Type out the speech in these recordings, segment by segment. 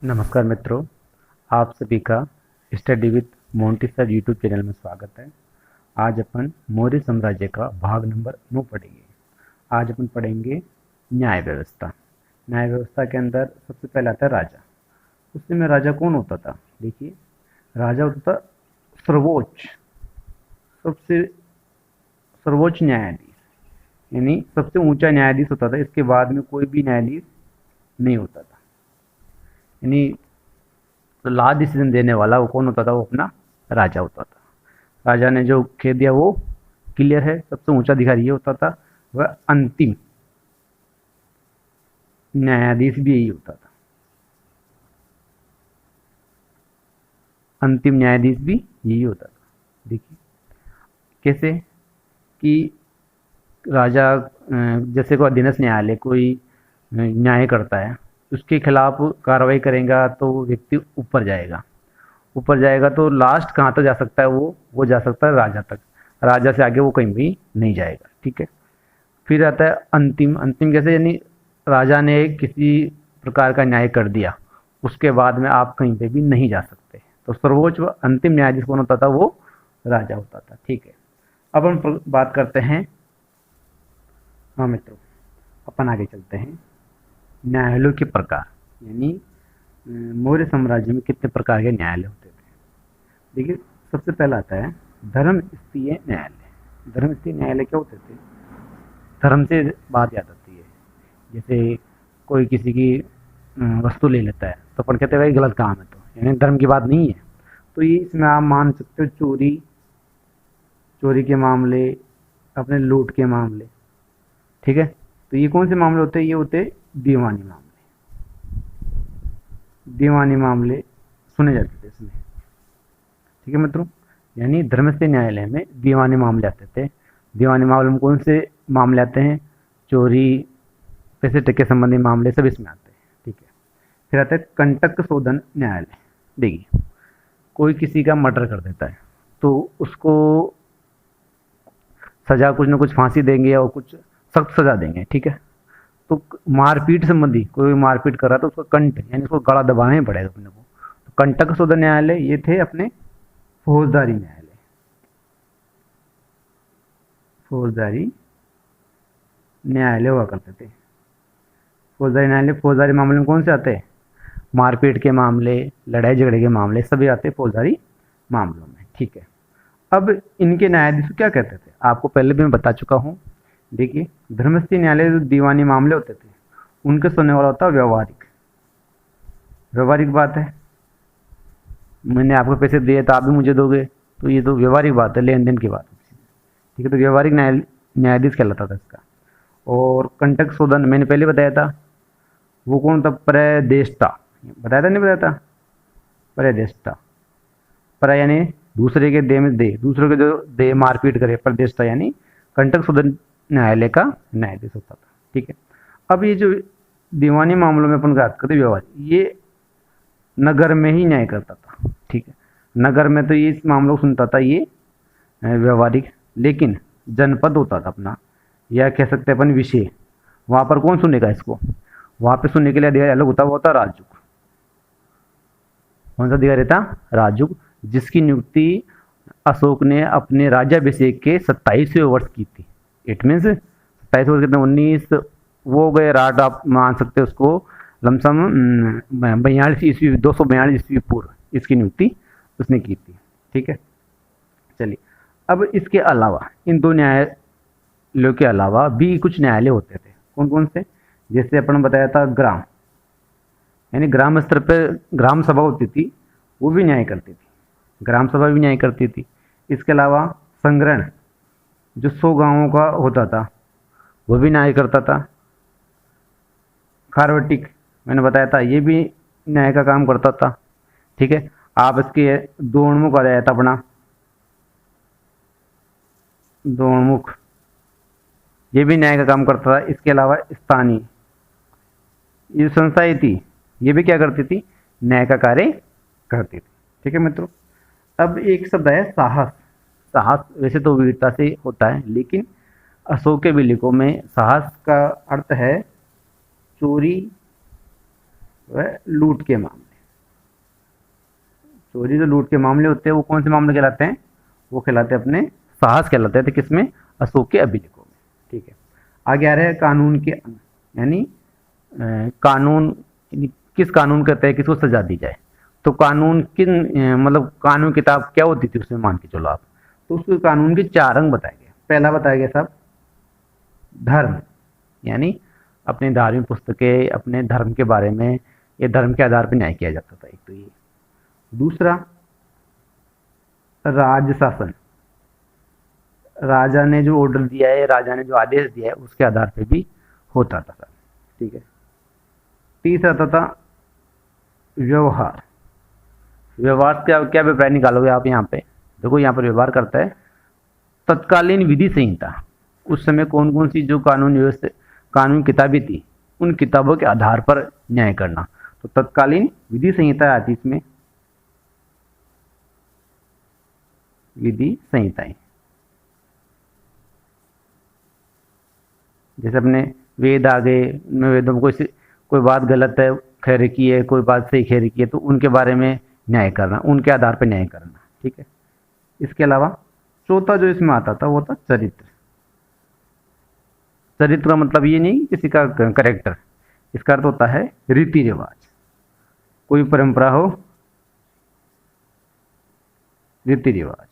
नमस्कार मित्रों, आप सभी का study with Monty sir YouTube channel में स्वागत है। आज अपन मौर्य साम्राज्य का भाग नंबर 9 पढ़ेंगे। आज अपन पढ़ेंगे न्याय व्यवस्था। न्याय व्यवस्था के अंदर सबसे पहले आता है राजा। उस समय राजा कौन होता था? देखिए, राजा होता था सर्वोच्च, सबसे सर्वोच्च न्यायाधीश, यानी सबसे ऊंचा न्यायाधीश होता था। इसके बाद में कोई भी न्यायाधीश नहीं होता था। यानी तो लास्ट डिसीजन देने वाला वो कौन होता था? वो अपना राजा होता था। राजा ने जो कह दिया वो क्लियर है। सबसे ऊंचा अधिकारी ये होता था। वह अंतिम न्यायाधीश भी यही होता था। अंतिम न्यायाधीश भी यही होता था। देखिए कैसे कि राजा जैसे कोई अधीनस्थ न्यायालय कोई न्याय करता है, उसके खिलाफ कार्रवाई करेगा तो वो व्यक्ति ऊपर जाएगा। ऊपर जाएगा तो लास्ट कहाँ तक जा सकता है? वो जा सकता है राजा तक। राजा से आगे वो कहीं भी नहीं जाएगा। ठीक है। फिर आता है अंतिम। अंतिम कैसे? यानी राजा ने किसी प्रकार का न्याय कर दिया, उसके बाद में आप कहीं पे भी नहीं जा सकते। तो सर्वोच्च व अंतिम न्यायाधीश कौन होता था? वो राजा होता था। ठीक है। अब हम बात करते हैं, हाँ मित्रों, अपन आगे चलते हैं। न्यायालयों के प्रकार, यानी मौर्य साम्राज्य में कितने प्रकार के न्यायालय होते थे? देखिए, सबसे पहला आता है धर्मस्थीय न्यायालय। धर्मस्थीय न्यायालय क्या होते थे? धर्म से बात याद आती है। जैसे कोई किसी की वस्तु ले लेता है तो अपन कहते हैं भाई गलत काम है, तो यानी धर्म की बात नहीं है। तो ये इसमें आप मान सकते हो चोरी, चोरी के मामले, अपने लूट के मामले। ठीक है। तो ये कौन से मामले होते हैं? ये होते हैं दीवानी मामले। दीवानी मामले सुने जाते थे इसमें। ठीक है मित्रों, यानी धर्मस्थलीय न्यायालय में दीवानी मामले आते थे। दीवानी मामले में कौन से मामले आते हैं? चोरी, पैसे टके संबंधी मामले सब इसमें आते हैं। ठीक है। फिर आता है कंटक शोधन न्यायालय। देखिए, कोई किसी का मर्डर कर देता है तो उसको सजा कुछ ना कुछ फांसी देंगे और कुछ सख्त सजा देंगे। ठीक है। तो मारपीट संबंधी कोई मारपीट कर रहा था, उसका कंठ यानी उसको गला दबाना ही पड़ेगा अपने को। तो कंटक शोधन न्यायालय ये थे अपने फौजदारी न्यायालय। फौजदारी न्यायालय हुआ करते थे। फौजदारी न्यायालय, फौजदारी मामले में कौन से आते हैं? मारपीट के मामले, लड़ाई झगड़े के मामले सभी आते हैं फौजदारी मामलों में। ठीक है। अब इनके न्यायाधीश क्या कहते थे? आपको पहले भी मैं बता चुका हूँ। देखिए, धर्मस्थलीय न्यायालय जो दीवानी मामले होते थे उनके सुनने वाला होता व्यवहारिक। व्यवहारिक बात है, मैंने आपको पैसे दिए तो आप भी मुझे दोगे, तो ये तो व्यवहारिक बात है, लेन देन की बात है। ठीक है। तो व्यवहारिक न्यायाधीश कहलाता था इसका। और कंटक शोधन मैंने पहले बताया था, वो कौन था? प्रदेष्टा। बताया था नहीं बताया था? प्रदेष्टा। पर यानी दूसरे के देह में दे, दूसरे के जो देह मारपीट करे, प्रदेष्टा यानी कंटक शोधन न्यायालय का न्यायाधीश होता था। ठीक है। अब ये जो दीवानी मामलों में अपन बात करते व्यवहार, ये नगर में ही न्याय करता था। ठीक है। नगर में तो ये इस मामलों को सुनता था ये व्यवहारिक। लेकिन जनपद होता था अपना, या कह सकते हैं अपन विषय, वहां पर कौन सुनेगा इसको? वहां पे सुनने के लिए अधिकारी अलग होता, वो होता राजुक। कौन सा अधिकारी था? राजुक, जिसकी नियुक्ति अशोक ने अपने राज्याभिषेक के 27वें वर्ष की थी। इट मीन्स 27 वर्ष कितने? 19 वो हो गए राट, आप मान सकते हैं उसको लमसम 42 ईस्वी, 242 ईस्वी पूर्व इसकी नियुक्ति उसने की थी। ठीक है। चलिए, अब इसके अलावा इन दो न्यायालयों के अलावा भी कुछ न्यायालय होते थे। कौन कौन से? जैसे अपन बताया था ग्राम, यानी ग्राम स्तर पर ग्राम सभा होती थी, वो भी न्याय करती थी। ग्राम सभा भी न्याय करती थी। इसके अलावा संग्रहण, जो 100 गांवों का होता था, वो भी न्याय करता था। खारवटिक मैंने बताया था, ये भी न्याय का काम करता था। ठीक है। आप इसके दोणमुख आ जाया था अपना, दोणमुख, ये भी न्याय का काम करता था। इसके अलावा स्थानीय ये संस्थाएं थी, ये भी क्या करती थी? न्याय का कार्य करती थी। ठीक है मित्रों। अब एक शब्द है साहस। साहस वैसे तो वीरता से होता है, लेकिन अशोक के विलिखों में साहस का अर्थ है चोरी व लूट के मामले। चोरी जो लूट के मामले होते हैं वो कौन से मामले कहलाते हैं? वो कहलाते हैं अपने साहस कहलाते थे, किसमें? अशोक के अभिलेखों में। ठीक है, आगे आ रहा है कानून के अंग, यानी कानून किस कानून के तहत किसको सजा दी जाए। तो कानून किन मतलब कानून किताब क्या होती थी उसमें, मान के चलो आप, तो उसके कानून के 4 अंग बताए गए। पहला बताया गया साहब धर्म, यानी अपने धार्मिक पुस्तकें अपने धर्म के बारे में या धर्म के आधार पर न्याय किया जाता था, एक तो ये। दूसरा राज शासन, राजा ने जो ऑर्डर दिया है, राजा ने जो आदेश दिया है उसके आधार पे भी होता था सर। ठीक है, तीसरा था व्यवहार। व्यवहार क्या क्या अभिप्राय निकालोगे आप? यहाँ पे देखो, यहाँ पर व्यवहार करता है तत्कालीन विधि संहिता। उस समय कौन कौन सी जो कानून व्यवस्था कानून किताबें थी उन किताबों के आधार पर न्याय करना। तो तत्कालीन विधि संहिता आती इसमें, विधि संहिताएं। जैसे अपने वेद आ गए, वेदों में कोई बात गलत है खैर की है, कोई बात सही खैर की है, तो उनके बारे में न्याय करना, उनके आधार पर न्याय करना। ठीक है, इसके अलावा चौथा जो इसमें आता था वो था चरित्र। चरित्र का मतलब ये नहीं किसी का करेक्टर, इसका अर्थ होता है रीति रिवाज। कोई परंपरा हो, रीति रिवाज।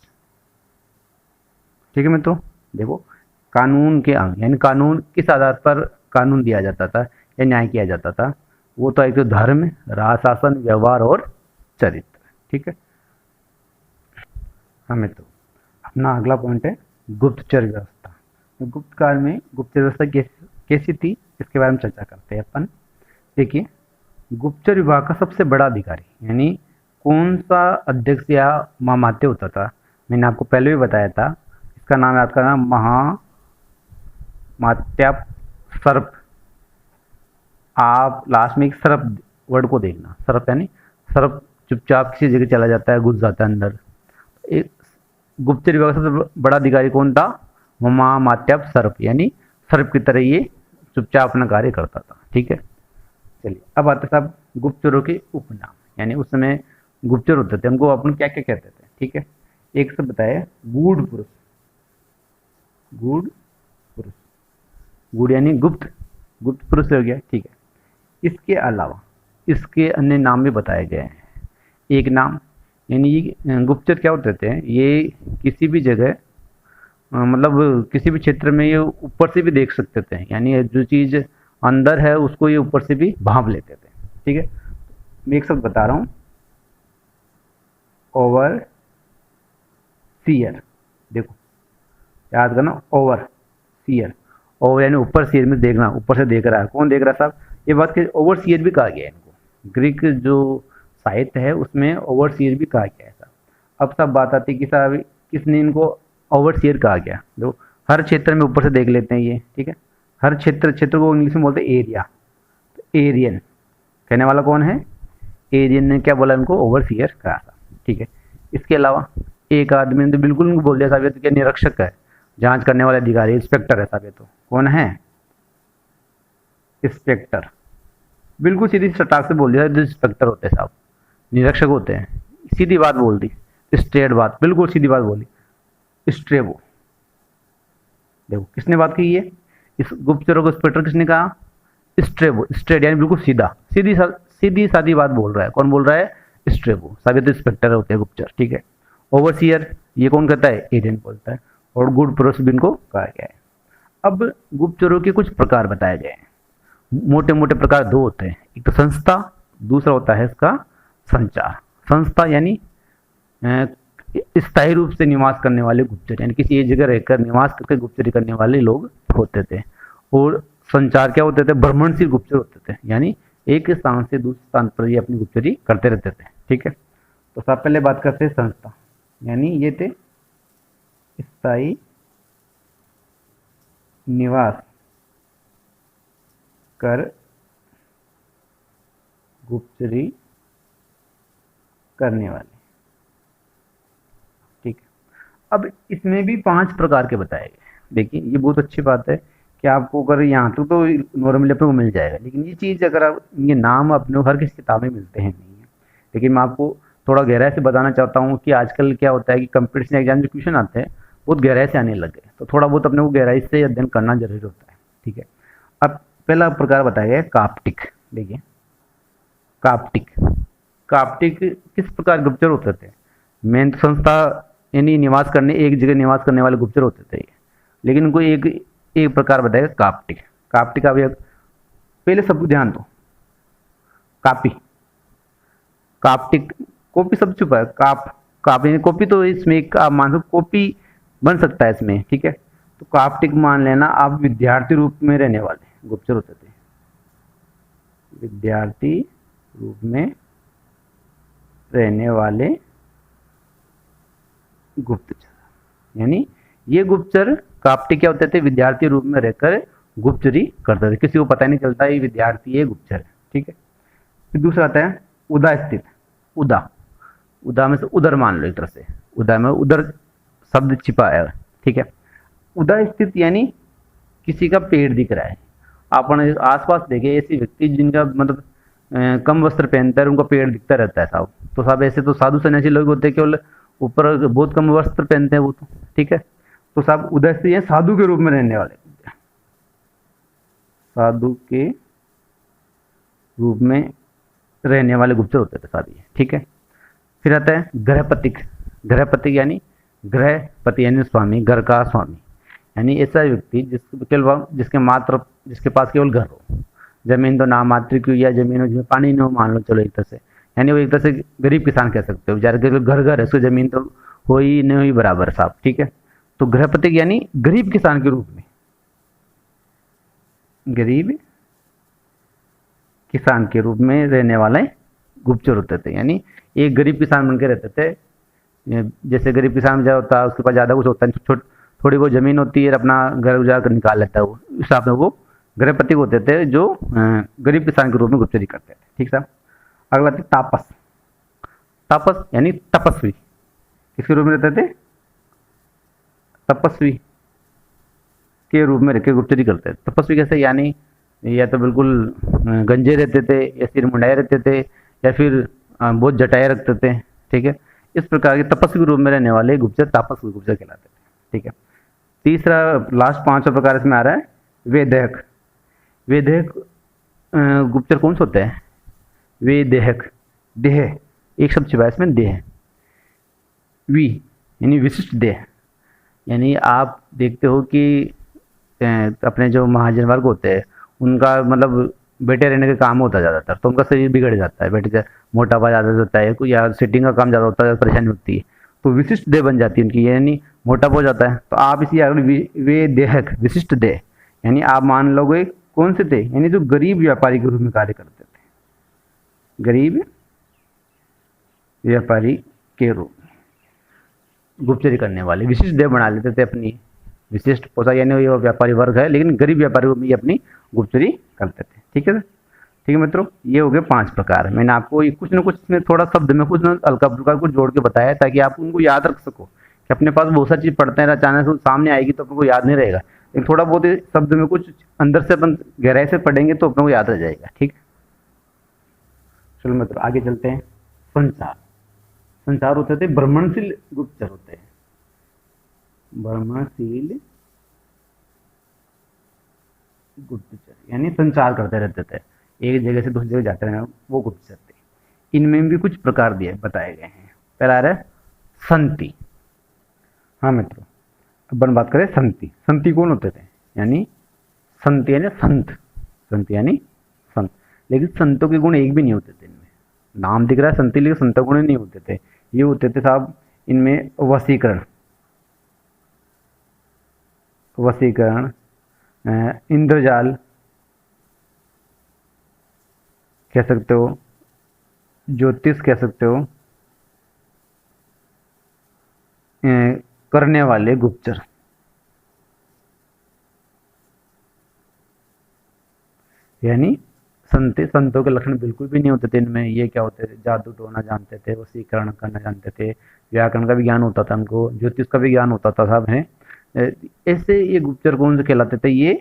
ठीक है मित्रों, देखो कानून के अंग, यानी कानून किस आधार पर कानून दिया जाता था या न्याय किया जाता था, वो तो एक तो धर्म, राज शासन, व्यवहार और चरित्र। ठीक है, हाँ मित्रों, अपना अगला पॉइंट है गुप्तचर व्यवस्था। गुप्त काल में गुप्तचर व्यवस्था कैसी थी इसके बारे में चर्चा करते हैं अपन। देखिए, गुप्तचर विभाग का सबसे बड़ा अधिकारी यानी कौन सा अध्यक्ष या महामात्य होता था, मैंने आपको पहले भी बताया था, इसका नाम याद करना, महामात्याप सर्प। आप लास्ट में एक सर्प वर्ड को देखना, सर्प यानी सर्प चुपचाप किसी जगह चला जाता है, घुस जाता है अंदर। एक गुप्तचर विभाग का सबसे बड़ा अधिकारी कौन था? महामात्याप सर्प, यानी सर्प की तरह ये चुपचाप अपना कार्य करता था। ठीक है, चलिए अब आते साहब गुप्तचरों के उपनाम, यानी उस समय गुप्तचर होते थे उनको अपन क्या क्या कहते थे। ठीक है, एक से बताया गूढ़ पुरुष। गूढ़ पुरुष, गूढ़ यानी गुप्त, गुप्त पुरुष हो गया। ठीक है, इसके अलावा इसके अन्य नाम भी बताए गए हैं। एक नाम, यानी गुप्तचर क्या होते थे, ये किसी भी जगह मतलब किसी भी क्षेत्र में ये ऊपर से भी देख सकते थे, यानी जो चीज़ अंदर है उसको ये ऊपर से भी भांप लेते थे। ठीक है, मैं एक शब्द बता रहा हूँ, ओवर सीयर। देखो याद करना, ओवर सीयर। ओवर यानी ऊपर, सीयर में देखना, ऊपर से देख रहा है। कौन देख रहा है साहब? ये बात के ओवर सीयर भी कहा गया है इनको। ग्रीक जो साहित्य है उसमें ओवर सीयर भी कहा गया है साहब। अब सब बात आती है कि साहब किसने इनको ओवर सीयर कहा गया। देखो, हर क्षेत्र में ऊपर से देख लेते हैं ये। ठीक है, हर क्षेत्र को इंग्लिश में बोलते हैं एरिया। तो एरियन कहने वाला कौन है? एरियन ने क्या बोला, इनको ओवरसीयर कहा था। ठीक है, इसके अलावा एक आदमी ने तो बिल्कुल उनको बोल दिया साहब ये तो क्या निरीक्षक है, जांच करने वाले अधिकारी, इंस्पेक्टर है साहब। ये तो कौन है? इंस्पेक्टर। बिल्कुल सीधी सटाक से बोल दिया, जो इंस्पेक्टर होते हैं साहब, निरीक्षक होते हैं। सीधी बात बोल दी, स्ट्रेट बात, बिल्कुल सीधी बात बोली, स्ट्रेबो। देखो किसने बात की है, इस गुप्तचरों को इंस्पेक्टर किसने कहा? स्ट्रेबो। स्ट्रेट यानी बिल्कुल सीधा, सीधी सादी बात बोल रहा है। कौन बोल रहा है? स्ट्रेबो। सभी तो इंस्पेक्टर होते हैं गुप्तचर। ठीक है, ओवरसीयर ये कौन कहता है? एरियन बोलता है। और गुड पुरुष भी इनको कहा गया है। अब गुप्तचरों के कुछ प्रकार बताए गए हैं। मोटे मोटे प्रकार दो होते हैं, एक तो संस्था, दूसरा होता है इसका संचार। संस्था यानी स्थायी रूप से निवास करने वाले गुप्तचर, यानी किसी एक जगह रहकर निवास करके गुप्तचरी करने वाले लोग होते थे। और संचार क्या होते थे? भ्रमणशील गुप्तचर होते थे, यानी एक स्थान से दूसरे स्थान पर ये अपनी गुप्तचरी करते रहते थे। ठीक है, तो सब पहले बात करते हैं संस्था, यानी ये थे स्थायी निवास कर गुप्तचरी करने वाले। ठीक है, अब इसमें भी 5 प्रकार के बताए गए। देखिए ये बहुत अच्छी बात है कि आपको अगर यहाँ तो नॉर्मली अपने को मिल जाएगा, लेकिन ये चीज़ अगर आप ये नाम अपने को हर किसी किताब में मिलते हैं नहीं है, लेकिन मैं आपको थोड़ा गहराई से बताना चाहता हूँ कि आजकल क्या होता है कि कंपटीशन एग्जाम जो क्वेश्चन आते हैं बहुत गहराई से आने लग गए, तो थोड़ा बहुत अपने को गहराई से अध्ययन करना जरूरी होता है। ठीक है, अब पहला प्रकार बताया गया है काप्टिक। देखिए काप्टिक, काप्टिक किस प्रकार के गुप्तचर होते थे? मेन संस्था यानी निवास करने, एक जगह निवास करने वाले गुप्तचर होते थे, लेकिन उनको एक एक प्रकार बताएगा काप्टिक। काप्टिक का भी पहले सब ध्यान दो, कापी, काप्टिक, कॉपी सब छुपा है, कापी कॉपी तो इसमें एक आप मान लो कॉपी बन सकता है इसमें। ठीक है, तो काप्टिक मान लेना आप विद्यार्थी रूप में रहने वाले गुप्तचर होते थे, विद्यार्थी रूप में रहने वाले गुप्तचर। यानी ये गुप्तचर काप्टिक क्या होते थे? विद्यार्थी रूप में रहकर गुप्तचरी करते थे, किसी को पता नहीं चलता ये विद्यार्थी है, गुप्तचर है। ठीक है, फिर दूसरा आता है उदा स्थित। उदा, उदा में से उधर मान लो एक तरह से, उदा में उधर शब्द छिपा है। ठीक है, उदा स्थित यानी किसी का पेट दिख रहा है। आपने आसपास देखे ऐसे व्यक्ति जिनका मतलब कम वस्त्र पहनता है, उनका पेट दिखता रहता है साहब, तो साहब ऐसे तो साधु सन्यासी लोग होते हैं, केवल ऊपर बहुत कम वस्त्र पहनते हैं वो तो। ठीक है, तो साहब उदा स्थित यानी साधु के रूप में रहने वाले, साधु के रूप में रहने वाले गुप्तचर होते थे साधु। ठीक है, फिर आता है गृहपतिक। गृहपतिक यानी गृहपति यानी स्वामी, घर का स्वामी, यानी ऐसा व्यक्ति जिसके पास केवल घर हो, जमीन तो नाम मात्र की, या जमीन हो जिसमें पानी नहीं हो मान लो, चलो एक तरह से, यानी वो एक तरह से गरीब किसान कह सकते हो, बेचारे के घर घर है, उसको जमीन तो हो ही नहीं हुई बराबर साहब। ठीक है, तो गृहपतिक यानी गरीब किसान के रूप में, गरीब किसान के रूप में रहने वाले गुप्तचर होते थे। यानी एक गरीब किसान बनकर रहते थे, जैसे गरीब किसान जो होता है उसके पास ज़्यादा कुछ होता है, थोड़ी बहुत ज़मीन होती है, अपना घर गुजार कर निकाल लेता है, वो उस हिसाब से वो गृहपति होते थे जो गरीब किसान के रूप में गुप्तचरी करते थे। ठीक साहब, अगला थे तापस। तापस यानी तपस्वी, किसके रूप में रहते थे? तपस्वी के रूप में रहकर गुप्तचरी करते थे। तपस्वी कैसे? यानी या तो बिल्कुल गंजे रहते थे, या सिर मुंडाए रहते थे, या फिर बहुत जटाए रखते थे। ठीक है, इस प्रकार के तपस्वी के रूप में रहने वाले गुप्तचर तापस गुप्तचर कहलाते थे। ठीक है, तीसरा लास्ट पांचवा प्रकार इसमें आ रहा है वेदेहक। वेदेहक गुप्तचर कौन से होते हैं? वेदेहक, देह एक शब्द छिपा है इसमें, देह, वी यानी विशिष्ट देह। यानी आप देखते हो कि अपने जो महाजन वर्ग होते हैं उनका मतलब बैठे रहने का काम होता है ज़्यादातर, तो उनका शरीर बिगड़ जाता है, बैठे मोटापा ज़्यादा होता है, कोई या सिटिंग का काम ज़्यादा होता है, परेशानी होती है, तो विशिष्ट देह बन जाती है उनकी, यानी मोटापा हो जाता है। तो आप इसी वे देहक विशिष्ट देह, यानी आप मान लोगे कौन से थे? यानी जो गरीब व्यापारी के रूप में कार्य करते थे, गरीब व्यापारी के रूप में गुप्तचरी करने वाले, विशिष्ट देह बना लेते थे अपनी, विशिष्ट पोशाक, यानी ये व्यापारी वर्ग है लेकिन गरीब व्यापारी में ये अपनी गुप्तचरी करते थे। ठीक है, ठीक है मित्रों, ये हो गए 5 प्रकार। मैंने आपको कुछ न कुछ इसमें थोड़ा शब्द में कुछ न हल्का फुल्का कुछ जोड़ के बताया ताकि आप उनको याद रख सको, कि अपने पास बहुत सारी चीज़ पढ़ते हैं, अचानक से सामने आएगी तो अपने को याद नहीं रहेगा, लेकिन थोड़ा बहुत शब्द में कुछ अंदर से अपन गहराई से पढ़ेंगे तो अपने को याद रह जाएगा। ठीक, चलो मित्रों आगे चलते हैं। संचार, संचार होते थे भ्रमणशील गुप्तचर होते हैं, भ्रमणशील गुप्तचर यानी संचार करते रहते थे, एक जगह से दूसरी जगह जाते रहे, वो गुप्तचर थे। इनमें भी कुछ प्रकार दिए बताए गए हैं। पहला आ रहा है संति। हाँ मित्रों, अपन बात करें संति। संति कौन होते थे? यानी संत यानी संत, संत यानी संत, लेकिन संतों के गुण एक भी नहीं होते थे इनमें। नाम दिख रहा है संति, लेकिन संतों गुण नहीं होते थे। ये होते थे साहब इनमें वशीकरण, वशीकरण, इंद्रजाल कह सकते हो, ज्योतिष कह सकते हो, करने वाले गुप्तचर। यानी संतों के लक्षण बिल्कुल भी नहीं होते थे इनमें। ये क्या होते थे? जादू टोना जानते थे, वशीकरण करना जानते थे, व्याकरण का भी ज्ञान होता था उनको, ज्योतिष का भी ज्ञान होता था सब है। ऐसे ये गुप्तचर कौन से कहलाते थे? ये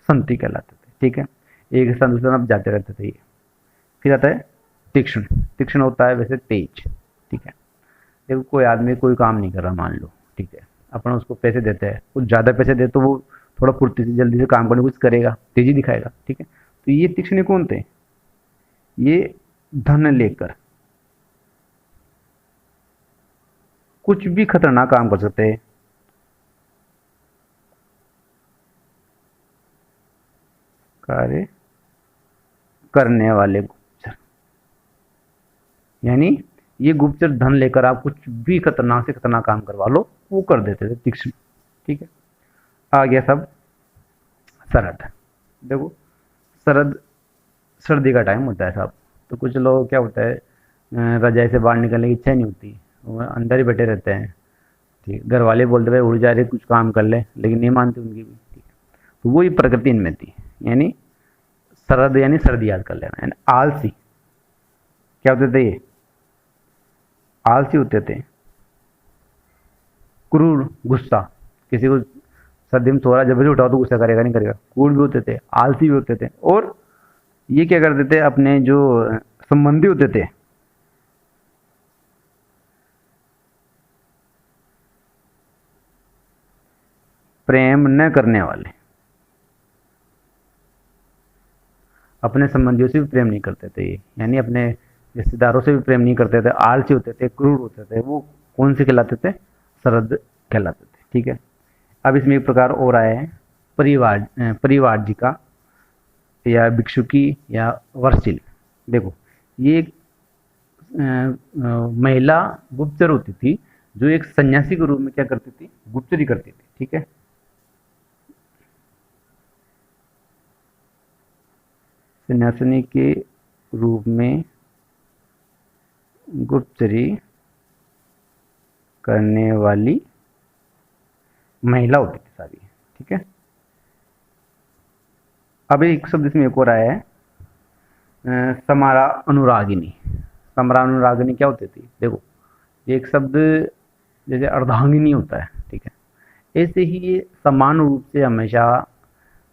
संति कहलाते थे। ठीक है, एक स्थान दूसरे स्थान जाते रहते थे ये। फिर आता है तीक्ष्ण। तीक्ष्ण होता है वैसे तेज, ठीक है। देखो कोई आदमी कोई काम नहीं कर रहा मान लो, ठीक है, अपन उसको पैसे देते हैं, कुछ ज़्यादा पैसे दे तो वो थोड़ा फुर्ती से जल्दी से काम करने की कोशिश करेगा, तेजी दिखाएगा, ठीक है। तो ये तीक्ष्ण कौन थे? ये धन लेकर कुछ भी खतरनाक काम कर सकते हैं। कार्य करने वाले गुप्तचर, यानी ये गुप्तचर धन लेकर आप कुछ भी खतरनाक से खतरनाक काम करवा लो वो कर देते थे तीक्ष्ण, ठीक है। आ गया सब शरद। देखो शरद सर्दी का टाइम होता है साहब, तो कुछ लोग क्या होता है रजाई से बाहर निकलने की इच्छा नहीं होती, वो अंदर ही बैठे रहते हैं, ठीक। घर वाले बोलते भाई उड़ जा रहे कुछ काम कर ले, लेकिन नहीं मानती उनकी भी, ठीक है। तो वही प्रकृति इनमें थी, यानी शरद यानी सर्दी याद कर लेना। यानी आलसी क्या होते थे? ये आलसी होते थे। क्रूर गुस्सा, किसी को सर्दी में सो रहा जब भी उठाओ तो गुस्सा करेगा नहीं करेगा। क्रूर भी होते थे, आलसी भी होते थे, और ये क्या करते थे अपने जो संबंधी होते थे प्रेम न करने वाले, अपने संबंधियों से भी प्रेम नहीं करते थे ये, यानी अपने रिश्तेदारों से भी प्रेम नहीं करते थे, आलसी होते थे, क्रूर होते थे, वो कौन से कहलाते थे? शरद कहलाते थे, ठीक है। अब इसमें एक प्रकार और आया है परिवारजिका या भिक्षुकी या वर्षिल। देखो ये एक महिला गुप्तचर होती थी जो एक सन्यासी के रूप में क्या करती थी? गुप्तचरी करती थी, ठीक है। सन्यासिनी के रूप में गुप्तचरी करने वाली महिला होती थी सारी, ठीक है। अब एक शब्द इसमें एक और आया है समारा अनुरागिनी। समारा अनुरागिनी क्या होती थी? देखो एक शब्द जैसे अर्धांगिनी होता है, ठीक है, ऐसे ही ये समान रूप से हमेशा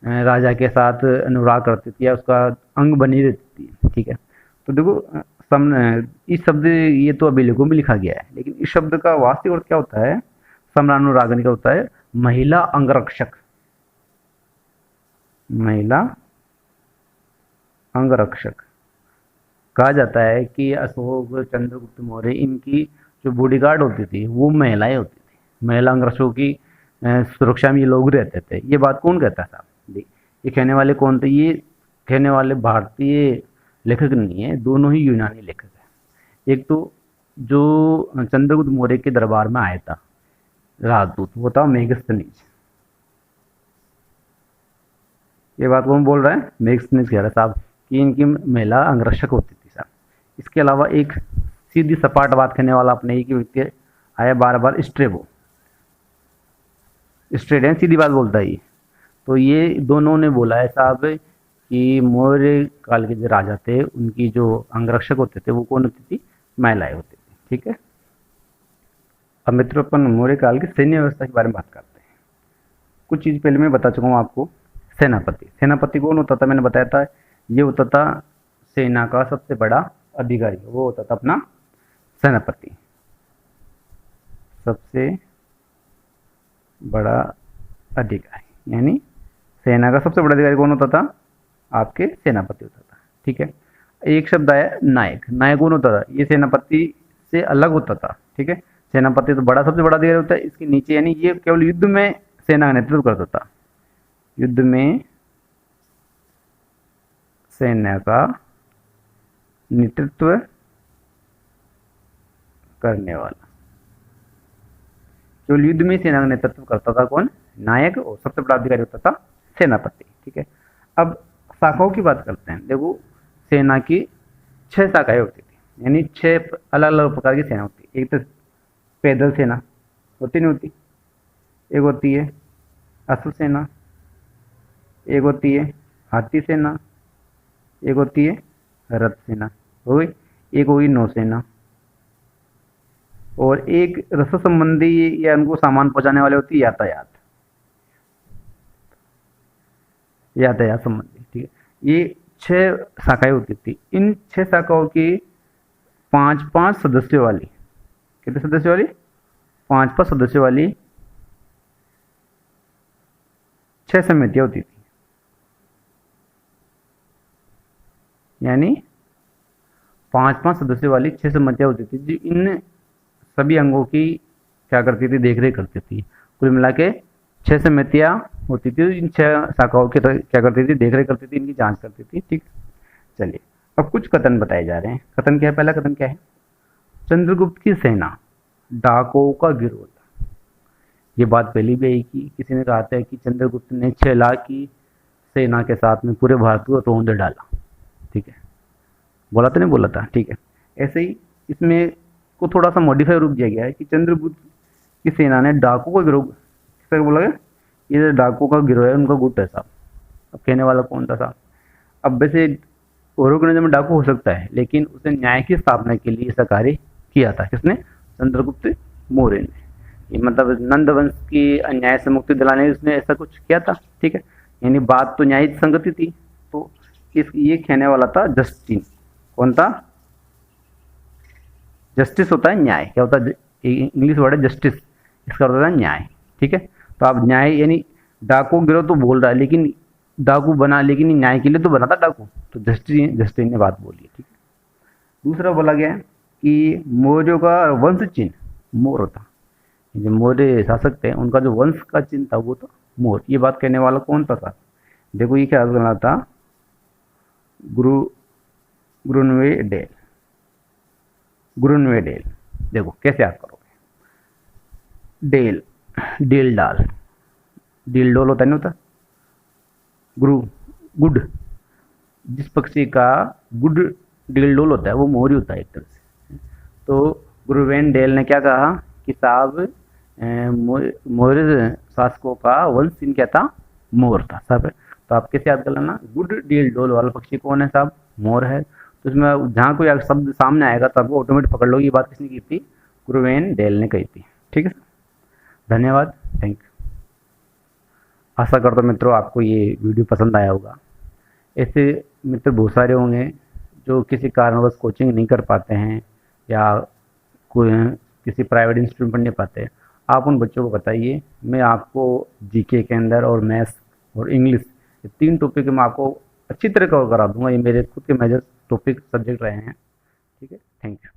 राजा के साथ अनुराग करती थी या उसका अंग बनी रहती थी, ठीक है। तो देखो इस शब्द ये तो अभिलेखों में लिखा गया है, लेकिन इस शब्द का वास्तविक अर्थ क्या होता है? समरानुरागनी का होता है महिला अंगरक्षक। महिला अंगरक्षक कहा जाता है कि अशोक चंद्रगुप्त मौर्य इनकी जो बॉडीगार्ड होती थी वो महिलाएं होती थी। महिला अंगरक्षकों की सुरक्षा में ये लोग रहते थे। ये बात कौन कहता था? ये कहने वाले कौन थे? ये कहने वाले भारतीय लेखक नहीं है, दोनों ही यूनानी लेखक है। एक तो जो चंद्रगुप्त मौर्य के दरबार में आया था राजदूत, वो था मेगस्थनीज। ये बात कौन बोल रहा है? मेगस्थनीज कह रहा साहब कि इनकी महिला अंगरक्षक होती थी साहब। इसके अलावा एक सीधी सपाट बात कहने वाला अपने एक व्यक्ति आया बार बार, स्ट्रेबो। स्ट्रेट है, सीधी बात बोलता है ये। तो ये दोनों ने बोला है साहब कि मौर्य काल के जो राजा थे उनकी जो अंगरक्षक होते थे वो कौन होती थी? महिलाएं होती थी, ठीक है। अब मित्रों अपन मौर्य काल की सैन्य व्यवस्था के बारे में बात करते हैं। कुछ चीज़ पहले मैं बता चुका हूँ आपको। सेनापति, सेनापति कौन होता था? मैंने बताया था ये होता था सेना का सबसे बड़ा अधिकारी, वो होता था अपना सेनापति। सबसे बड़ा अधिकारी यानी सेना का सबसे बड़ा अधिकारी कौन होता था? आपके सेनापति होता था, ठीक है। एक शब्द आया नायक। नायक कौन होता था? ये सेनापति से अलग होता था, ठीक है। सेनापति तो बड़ा सबसे बड़ा अधिकारी होता है, इसके नीचे यानी ये केवल युद्ध में सेना का नेतृत्व करता था। युद्ध में सेना का नेतृत्व करने वाला, केवल युद्ध में सेना का नेतृत्व करता था कौन? नायक। और सबसे बड़ा अधिकारी होता था सेनापति, ठीक है। अब शाखाओं की बात करते हैं। देखो सेना की 6 शाखाएं होती थी, यानी 6 अलग अलग प्रकार की सेना होती है। एक तो पैदल सेना होती नहीं होती, एक होती है अश्व सेना, एक होती है हाथी सेना, एक होती है रथ सेना, हो गई। एक होगी नौसेना, और एक रसद संबंधी या उनको सामान पहुंचाने वाले होती है यातायात, यातायात संबंधी, ठीक है। ये 6 शाखाएं होती थी। इन 6 शाखाओं की 5-5 सदस्यों वाली कितने सदस्य वाली? 5 सदस्यों वाली 6 समितियां होती थी, यानी 5 सदस्यों वाली 6 समितियां होती थी जो इन सभी अंगों की क्या करती थी? देख रेख करती थी। कुल मिला के 6 समितियां होती थी, इन 6 शाखाओं की क्या करती थी? देख रेख करती थी, इनकी जांच करती थी। ठीक, चलिए अब कुछ कथन बताए जा रहे हैं। कथन क्या है? पहला कथन क्या है? चंद्रगुप्त की सेना डाकुओं का गिरोह था। ये बात पहले भी आई कि किसी ने कहा था कि चंद्रगुप्त ने 6 लाख की सेना के साथ में पूरे भारत को रौंद डाला। ठीक है, बोला था नहीं बोला था? ठीक है, ऐसे ही इसमें को थोड़ा सा मॉडिफाई रूप दिया गया है कि चंद्रगुप्त की सेना ने डाकू का गिरोह, किसका बोला गया? ये डाकू का गिरोह है, उनका गुट है साहब। अब कहने वाला कौन था साहब? अब वैसे औरों के नजर में डाकू हो सकता है, लेकिन उसने न्याय की स्थापना के लिए ऐसा कार्य किया था। किसने? चंद्रगुप्त मौर्य ने। ये मतलब नंद वंश की अन्याय से मुक्ति दिलाने उसने ऐसा कुछ किया था। ठीक है, यानी बात तो न्याय संगति थी। तो इस ये कहने वाला था जस्टिन। कौन था? जस्टिस होता है न्याय। क्या होता है? इंग्लिश वर्ड है जस्टिस, इसका होता है न्याय। ठीक है, तो आप न्याय यानी डाकू गिरोह तो बोल रहा है, लेकिन डाकू बना, लेकिन न्याय के लिए तो बना था डाकू। तो जस्टिन ने बात बोली है। ठीक है, दूसरा बोला गया कि मौर्यों का वंश चिन्ह मोर था। जो मौर्य शासक थे उनका जो वंश का चिन्ह था वो था मोर। ये बात कहने वाला कौन था? देखो ये क्या करना था? गुरुनवेडेल। गुरुनवेडेल। देखो कैसे याद करोगे? डेल, डेल डाल, डील डोल होता नहीं होता? गुरु, गुड, जिस पक्षी का गुड डील डोल होता है वो मोर ही होता है एक तरह से। तो गुरुवेन डेल ने क्या कहा कि साहब मौर्य शासकों का वंश चिन्ह क्या था? मोर था साहब। तो आप कैसे याद कर लेना? गुड डील डोल वाला पक्षी कौन है साहब? मोर है। तो इसमें जहाँ कोई शब्द सामने आएगा तो आपको ऑटोमेटिक पकड़ लो ये बात किसने की थी? गुरुवेन डेल ने कही थी। ठीक है, धन्यवाद, थैंक यू। आशा करता हूँ मित्रों आपको ये वीडियो पसंद आया होगा। ऐसे मित्र बहुत सारे होंगे जो किसी कारणवश कोचिंग नहीं कर पाते हैं या कोई किसी प्राइवेट इंस्टीट्यूट में पढ़ नहीं पाते। आप उन बच्चों को बताइए, मैं आपको जीके के अंदर और मैथ्स और इंग्लिश ये 3 टॉपिक मैं आपको अच्छी तरह कवर करा दूंगा। ये मेरे खुद के मेजर टॉपिक सब्जेक्ट रहे हैं। ठीक है, थैंक यू।